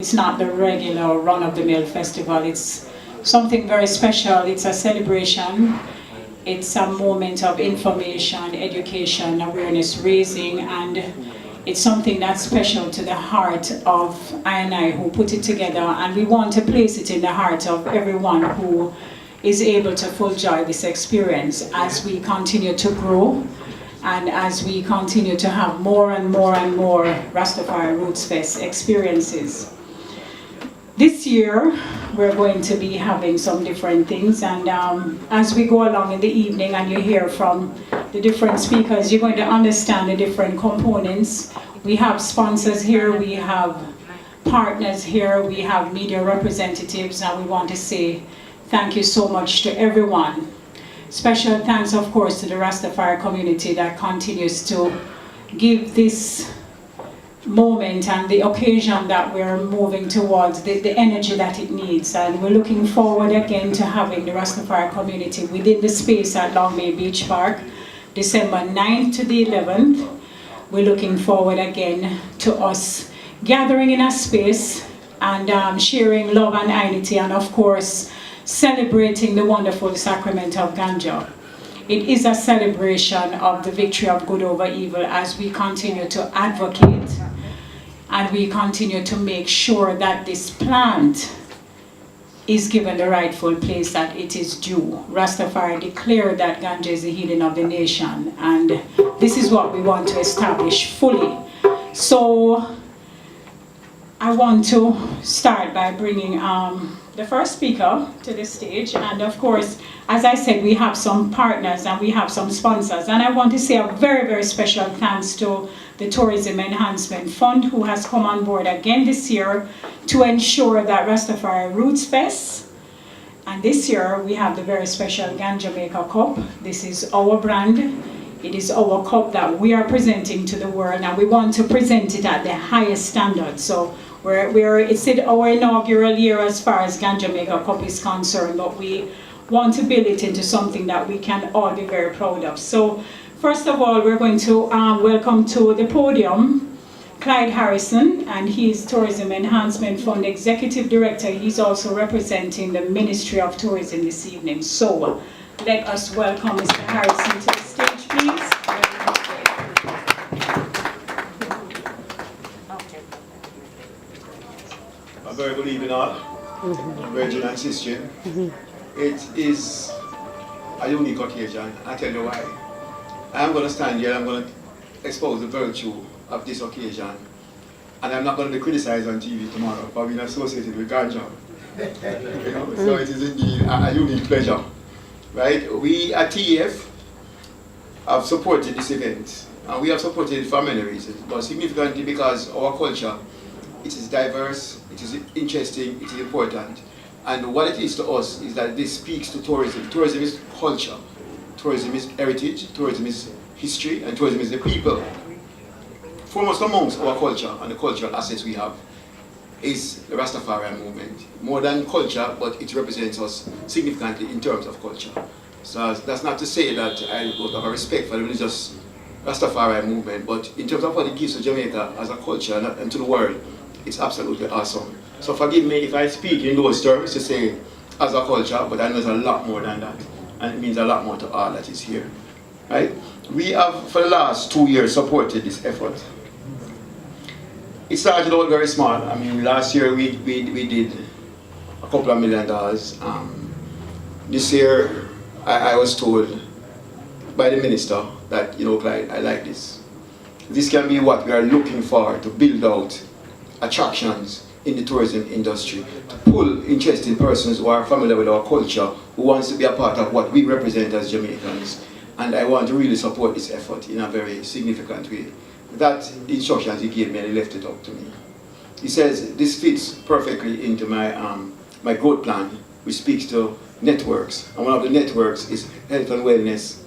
It's not the regular run-of-the-mill festival. It's something very special. It's a celebration. It's a moment of information, education, awareness raising, and it's something that's special to the heart of I and I who put it together, and we want to place it in the heart of everyone who is able to full joy this experience as we continue to grow and as we continue to have more and more and more Rastafari Rootzfest experiences. This year, we're going to be having some different things, and as we go along in the evening and you hear from the different speakers, you're going to understand the different components. We have sponsors here, we have partners here, we have media representatives, and we want to say thank you so much to everyone. Special thanks, of course, to the Rastafari community that continues to give this moment and the occasion that we're moving towards, the energy that it needs. And we're looking forward again to having the Rastafari community within the space at Long Bay Beach Park, December 9th to the 11th. We're looking forward again to us gathering in a space and sharing love and unity, and of course celebrating the wonderful sacrament of Ganja. It is a celebration of the victory of good over evil as we continue to advocate and we continue to make sure that this plant is given the rightful place that it is due. Rastafari declared that Ganja is the healing of the nation, and this is what we want to establish fully. So I want to start by bringing the first speaker to the stage, and of course, as I said, we have some partners and we have some sponsors, and I want to say a very, very special thanks to the Tourism Enhancement Fund, who has come on board again this year to ensure that Rastafari Rootzfest, and this year we have the very special Ganja Maker Cup. This is our brand. It is our cup that we are presenting to the world, and we want to present it at the highest standard. So it's our inaugural year as far as Ganja Maker Cup is concerned, but we want to build it into something that we can all be very proud of. So first of all, we're going to welcome to the podium Clyde Harrison, and he's Tourism Enhancement Fund Executive Director. He's also representing the Ministry of Tourism this evening. So let us welcome Mr. Harrison to the stage, please. A very good evening all, Virgin and Sister. It is a unique occasion. I tell you why. I'm going to stand here, I'm going to expose the virtue of this occasion. And I'm not going to be criticized on TV tomorrow for being associated with Ganja. So it is indeed a unique pleasure. Right? We at TEF have supported this event. And we have supported it for many reasons, but significantly because our culture, it is diverse, it is interesting, it is important. And what it is to us is that this speaks to tourism. Tourism is culture, tourism is heritage, tourism is history, and tourism is the people. Foremost amongst our culture and the cultural assets we have is the Rastafari movement. More than culture, but it represents us significantly in terms of culture. So that's not to say that I don't have a respect for the religious Rastafari movement, but in terms of what it gives to Jamaica as a culture and to the world, it's absolutely awesome. So forgive me if I speak in those terms to say as a culture, but I know there's a lot more than that. And it means a lot more to all that is here. Right? We have, for the last 2 years, supported this effort. It started out very small. I mean, last year we did a couple of $1 million. This year, I was told by the minister that, Clyde, I like this. This can be what we are looking for to build out attractions in the tourism industry, to pull interested persons who are familiar with our culture, who wants to be a part of what we represent as Jamaicans. And I want to really support this effort in a very significant way. That instructions he gave me, and he left it up to me. He says, this fits perfectly into my growth plan, which speaks to networks. And one of the networks is health and wellness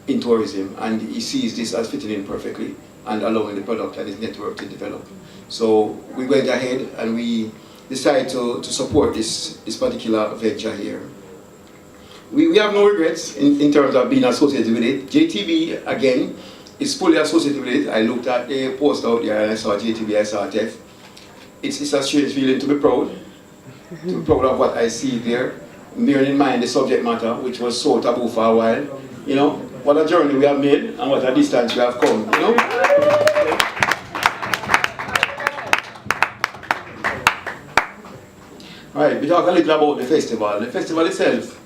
in tourism. And he sees this as fitting in perfectly and allowing the product and his network to develop. So we went ahead and we decided to support this particular venture here. We have no regrets in terms of being associated with it. JTB, again, is fully associated with it. I looked at the post out there and I saw JTB, I saw TEF. it's a strange feeling to be proud of what I see there, bearing in mind the subject matter, which was so taboo for a while. You know, what a journey we have made and what a distance we have come, you know. Right, we talk a little about the festival. The festival itself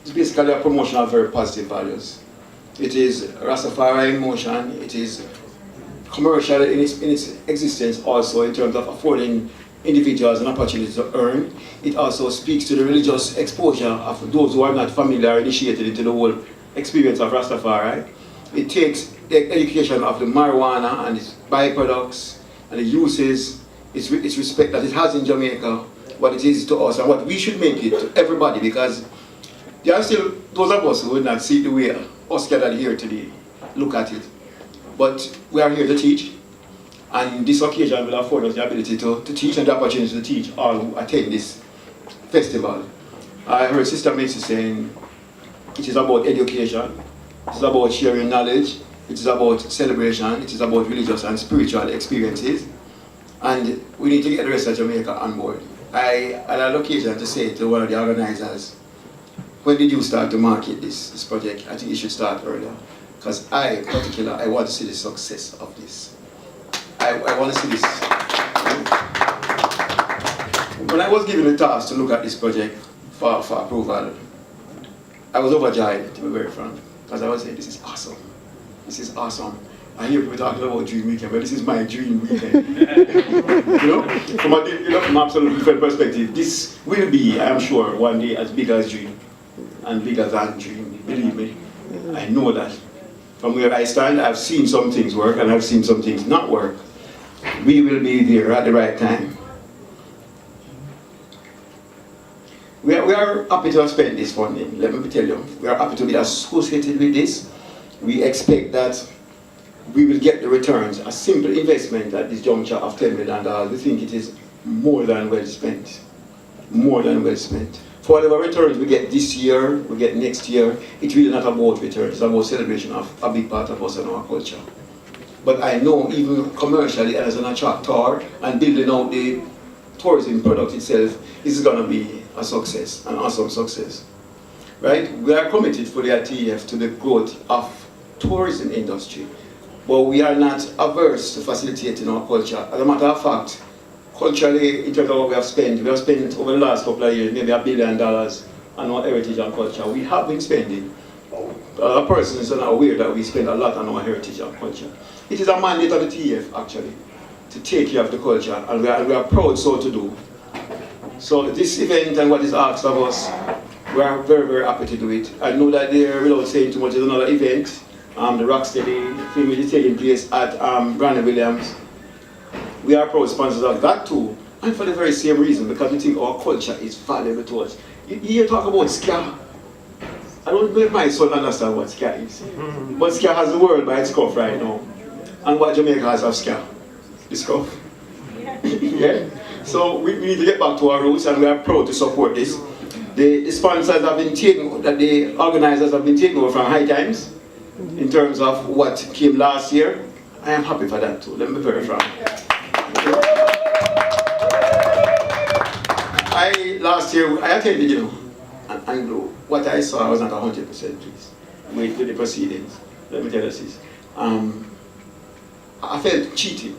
is basically a promotion of very positive values. It is Rastafari in motion, it is commercial in its existence also in terms of affording individuals an opportunity to earn. It also speaks to the religious exposure of those who are not familiar or initiated into the whole experience of Rastafari. It takes the education of the marijuana and its byproducts and the uses, its respect that it has in Jamaica, what it is to us and what we should make it to everybody, because there are still those of us who would not see the way us gathered here today look at it. But we are here to teach, and this occasion will afford us the ability to teach and the opportunity to teach all who attend this festival. I heard Sister Macy saying it is about education, it is about sharing knowledge, it is about celebration, it is about religious and spiritual experiences, and we need to get the rest of Jamaica on board. I had an occasion to say to one of the organizers, when did you start to market this project? I think you should start earlier. Because I want to see the success of this. I want to see this. When I was given the task to look at this project for approval, I was overjoyed, to be very frank. Because I was saying, this is awesome. This is awesome. I hear people talking about dream weekend, but this is my dream weekend. You know, from an absolutely different perspective, this will be, I am sure, one day as big as dream and bigger than dream. Believe me, I know that. From where I stand, I've seen some things work and I've seen some things not work. We will be there at the right time. We are happy to have spent this funding, let me tell you. We are happy to be associated with this. We expect that we will get the returns. A simple investment at this juncture of $10 million, we think it is more than well spent. More than well spent. For whatever returns we get this year, we get next year, it's really not about returns, it's about celebration of a big part of us and our culture. But I know even commercially as an attractor and building out the tourism product itself is going to be a success, an awesome success. Right? We are committed fully at TEF to the growth of tourism industry, but we are not averse to facilitating our culture. As a matter of fact, culturally, in terms of what we have spent over the last couple of years, maybe $1 billion on our heritage and culture. We have been spending. A person is not aware that we spend a lot on our heritage and culture. It is a mandate of the TF, actually, to take care of the culture, and we are proud so to do. So this event and what is asked of us, we are very, very happy to do it. I know that there, without saying too much, is another event, the Rocksteady film is taking place at Brandon Williams. We are proud sponsors of that too, and for the very same reason, because we think our culture is valuable to us. You talk about ska. I don't know if my son understands what ska is, but ska has the world by its cuff right now. And what Jamaica has of ska? The scuff. Yeah? So we need to get back to our roots, and we are proud to support this. The sponsors have been taken, that the organizers have been taken over from High Times in terms of what came last year. I am happy for that too, let me be very frank. Last year, I attended, you know, and what I saw, I was not 100% pleased with the proceedings. Let me tell you this. I felt cheated.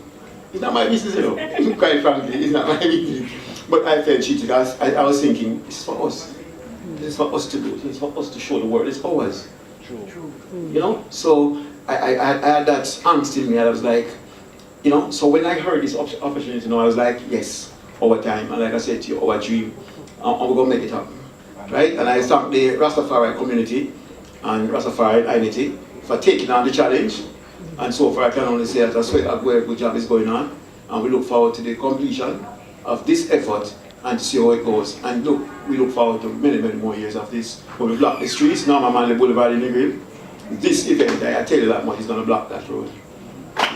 It's not my business, you know, quite frankly, it's not my business. But I felt cheated. I was thinking, this is for us. This is for us to do. This is for us to show the world. It's ours. True. You know? So I had that angst in me. I was like, you know, so when I heard this opportunity, you know, I was like, yes, our time. And like I said to you, our dream. And we're going to make it happen. Right? And I thank the Rastafari community and Rastafari identity for taking on the challenge. And so far I can only say that a very good job is going on. And we look forward to the completion of this effort and to see how it goes. And look, we look forward to many, many more years of this. When we block the streets, now Manley Boulevard in the Grill, this event, I tell you that much, is going to block that road.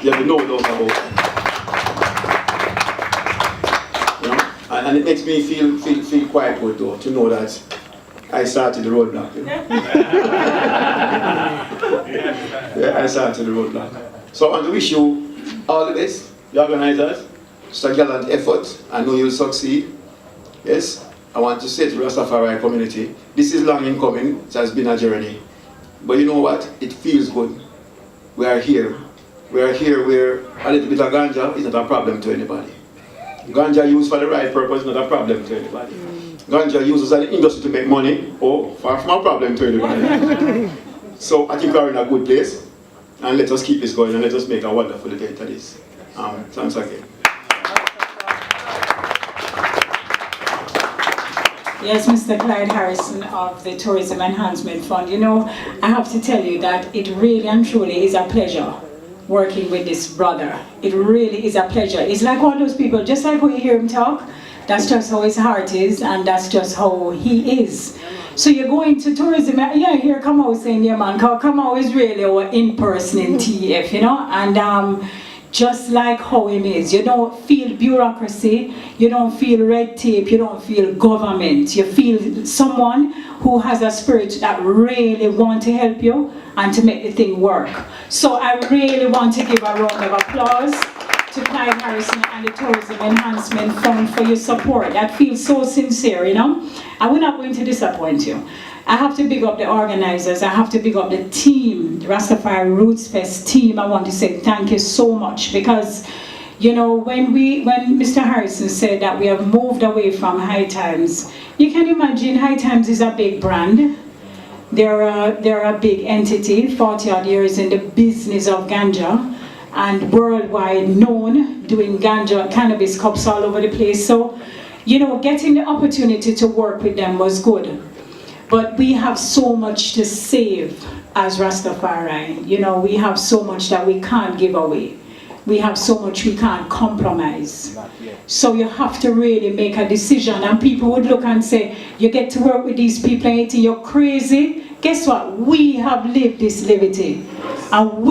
You have no doubt about it. You know? And it makes me feel quite good though, to know that I started the roadblock. You know? Yeah, I started the roadblock. So I want to wish you all the best, the organizers, It's a gallant effort. I know you'll succeed. Yes, I want to say to the Rastafari community, this is long in coming. It has been a journey. But you know what? It feels good. We are here. We are here where a little bit of ganja is not a problem to anybody. Ganja used for the right purpose is not a problem to anybody. Ganja used as an industry to make money, far from a problem to anybody. So I think we are in a good place, and let us keep this going and let us make a wonderful day to this. Thanks again. Yes, Mr. Clyde Harrison of the Tourism Enhancement Fund. You know, I have to tell you that it really and truly is a pleasure working with this brother. It really is a pleasure. It's like all those people, just like when you hear him talk, that's just how his heart is, and that's just how he is. So you're going to tourism, yeah, here Kamau saying, yeah man, Kamau is really our in-person in TF, you know, and just like how him is. You don't feel bureaucracy, you don't feel red tape, you don't feel government. You feel someone who has a spirit that really want to help you and to make the thing work. So I really want to give a round of applause to Clyde Harrison and the Tourism Enhancement Fund for your support. That feels so sincere, you know. And we're not going to disappoint you. I have to big up the organizers. I have to big up the team, the Rastafari Rootzfest team. I want to say thank you so much because, you know, when Mr. Harrison said that we have moved away from High Times, you can imagine High Times is a big brand. They're a big entity, 40 odd years in the business of ganja and worldwide known, doing ganja, cannabis cups all over the place. So, you know, getting the opportunity to work with them was good. But we have so much to save as Rastafari. You know, we have so much that we can't give away. We have so much we can't compromise. So you have to really make a decision, and people would look and say, you get to work with these people and you're crazy. Guess what? We have lived this liberty. And